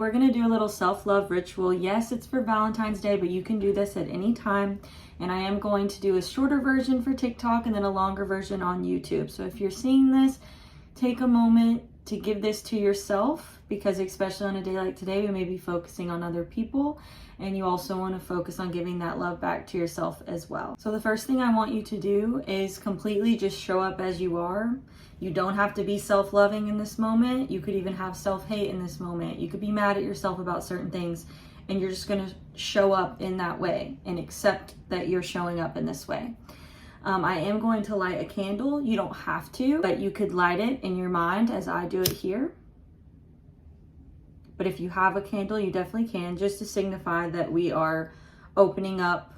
We're gonna do a little self-love ritual. Yes, it's for Valentine's Day, but you can do this at any time. And I am going to do a shorter version for TikTok and then a longer version on YouTube. So if you're seeing this, take a moment to give this to yourself, because especially on a day like today, we may be focusing on other people, and you also want to focus on giving that love back to yourself as well. So the first thing I want you to do is completely just show up as you are. You don't have to be self-loving in this moment. You could even have self-hate in this moment. You could be mad at yourself about certain things, and you're just going to show up in that way and accept that you're showing up in this way. I am going to light a candle. You don't have to, but you could light it in your mind as I do it here. But if you have a candle, you definitely can, just to signify that we are opening up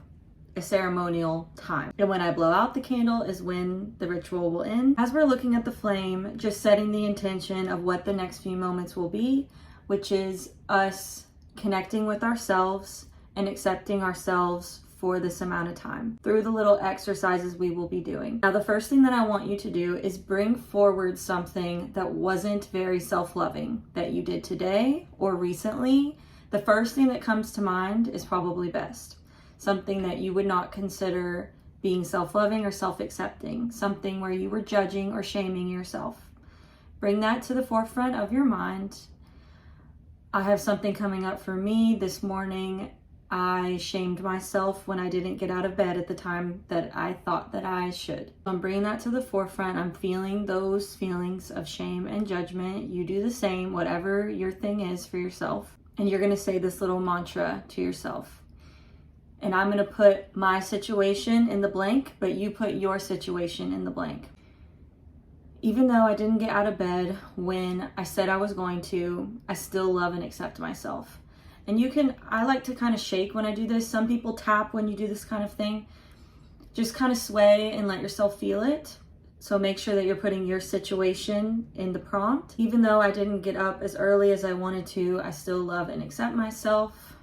a ceremonial time. And when I blow out the candle is when the ritual will end. As we're looking at the flame, just setting the intention of what the next few moments will be, which is us connecting with ourselves and accepting ourselves for this amount of time through the little exercises we will be doing. Now, the first thing that I want you to do is bring forward something that wasn't very self-loving that you did today or recently. The first thing that comes to mind is probably best. Something that you would not consider being self-loving or self-accepting, something where you were judging or shaming yourself. Bring that to the forefront of your mind. I have something coming up for me this morning. I shamed myself when I didn't get out of bed at the time that I thought that I should. So I'm bringing that to the forefront. I'm feeling those feelings of shame and judgment. You do the same, whatever your thing is for yourself. And you're gonna say this little mantra to yourself. And I'm gonna put my situation in the blank, but you put your situation in the blank. Even though I didn't get out of bed when I said I was going to, I still love and accept myself. And you can, I like to kind of shake when I do this. Some people tap when you do this kind of thing. Just kind of sway and let yourself feel it. So make sure that you're putting your situation in the prompt. Even though I didn't get up as early as I wanted to, I still love and accept myself.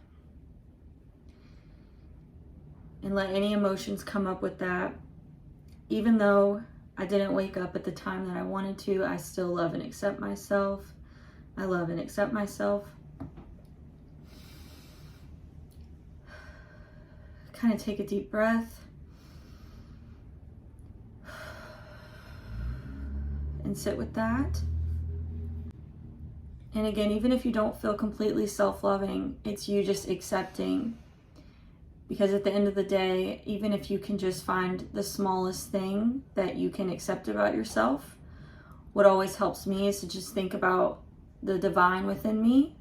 And let any emotions come up with that. Even though I didn't wake up at the time that I wanted to, I still love and accept myself. I love and accept myself. Kind of take a deep breath and sit with that. And again, even if you don't feel completely self-loving, it's you just accepting. Because at the end of the day, even if you can just find the smallest thing that you can accept about yourself, what always helps me is to just think about the divine within me.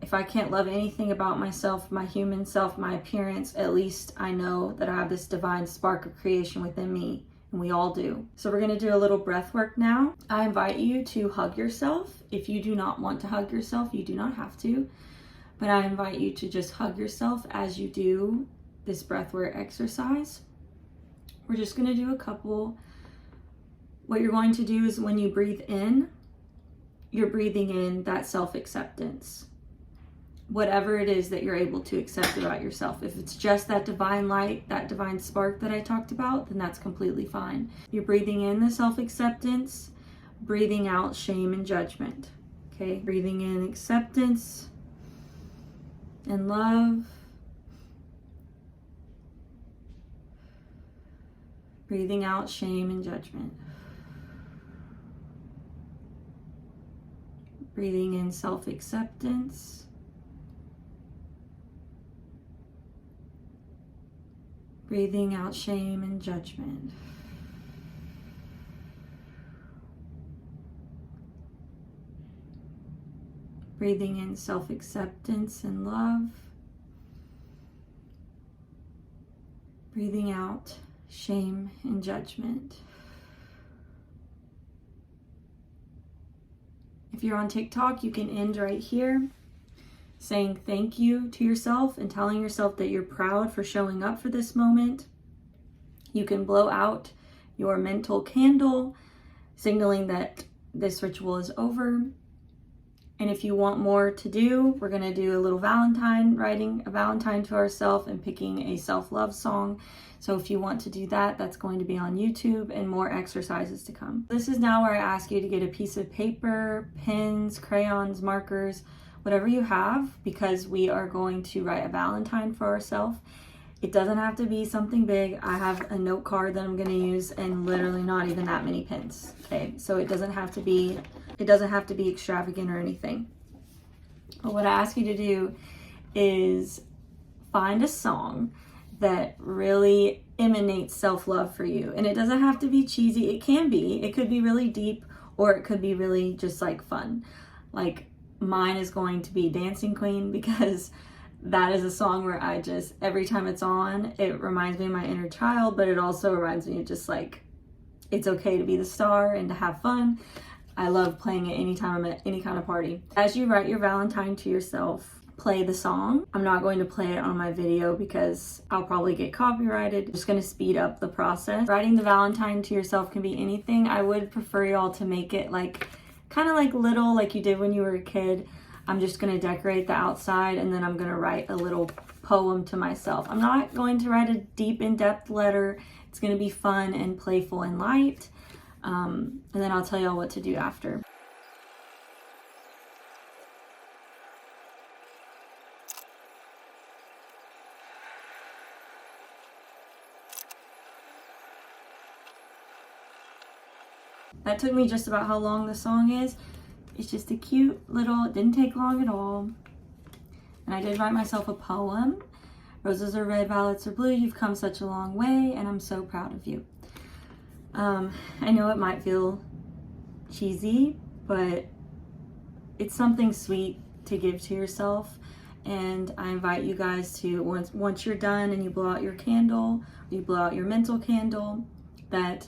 If I can't love anything about myself, my human self, my appearance, at least I know that I have this divine spark of creation within me, and we all do. So we're gonna do a little breath work now. I invite you to hug yourself. If you do not want to hug yourself, you do not have to, but I invite you to just hug yourself as you do this breathwork exercise. We're just gonna do a couple. What you're going to do is when you breathe in, you're breathing in that self-acceptance. Whatever it is that you're able to accept about yourself. If it's just that divine light, that divine spark that I talked about, then that's completely fine. You're breathing in the self-acceptance, breathing out shame and judgment. Okay, breathing in acceptance and love. Breathing out shame and judgment. Breathing in self-acceptance. Breathing out shame and judgment. Breathing in self-acceptance and love. Breathing out shame and judgment. If you're on TikTok, you can end right here, saying thank you to yourself and telling yourself that you're proud for showing up for this moment. You can blow out your mental candle, signaling that this ritual is over. And if you want more to do, we're gonna do a little Valentine, writing a Valentine to ourselves and picking a self-love song. So if you want to do that, that's going to be on YouTube and more exercises to come. This is now where I ask you to get a piece of paper, pens, crayons, markers, whatever you have, because we are going to write a Valentine for ourselves. It doesn't have to be something big. I have a note card that I'm going to use and literally not even that many pins. Okay, so it doesn't have to be extravagant or anything. But what I ask you to do is find a song that really emanates self-love for you. And it doesn't have to be cheesy. It can be. It could be really deep, or it could be really just like fun. Like mine is going to be Dancing Queen, because that is a song where I just, every time it's on, it reminds me of my inner child, but it also reminds me of just like, it's okay to be the star and to have fun. I love playing it anytime I'm at any kind of party. As you write your Valentine to yourself, play the song. I'm not going to play it on my video because I'll probably get copyrighted. I'm just going to speed up the process. Writing the Valentine to yourself can be anything. I would prefer y'all to make it like, kind of like little, like you did when you were a kid. I'm just going to decorate the outside, and then I'm going to write a little poem to myself. I'm not going to write a deep, in-depth letter. It's going to be fun and playful and light. And then I'll tell y'all what to do after. That took me just about how long the song is. It's just a cute little, it didn't take long at all. And I did write myself a poem. Roses are red, violets are blue. You've come such a long way, and I'm so proud of you. I know it might feel cheesy, but it's something sweet to give to yourself. And I invite you guys to, once you're done and you blow out your candle, or you blow out your mental candle, that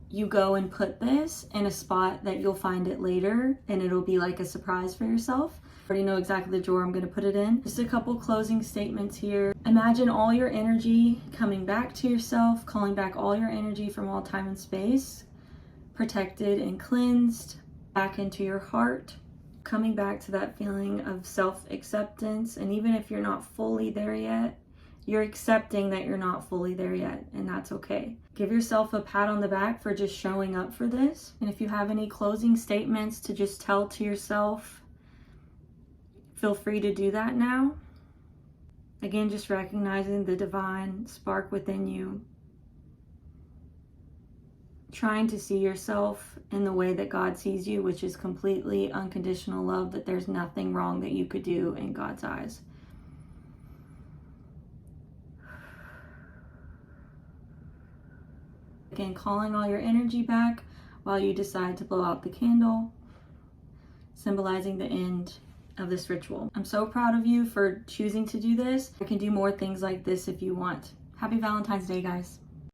you go and put this in a spot that you'll find it later, and it'll be like a surprise for yourself. I already know exactly the drawer I'm going to put it in. Just a couple closing statements here. Imagine all your energy coming back to yourself, calling back all your energy from all time and space, protected and cleansed, back into your heart, coming back to that feeling of self-acceptance. And even if you're not fully there yet, you're accepting that you're not fully there yet, and that's okay. Give yourself a pat on the back for just showing up for this. And if you have any closing statements to just tell to yourself, feel free to do that now. Again, just recognizing the divine spark within you. Trying to see yourself in the way that God sees you, which is completely unconditional love, that there's nothing wrong that you could do in God's eyes. Again, calling all your energy back while you decide to blow out the candle, symbolizing the end of this ritual. I'm so proud of you for choosing to do this. I can do more things like this if you want. Happy Valentine's Day, guys.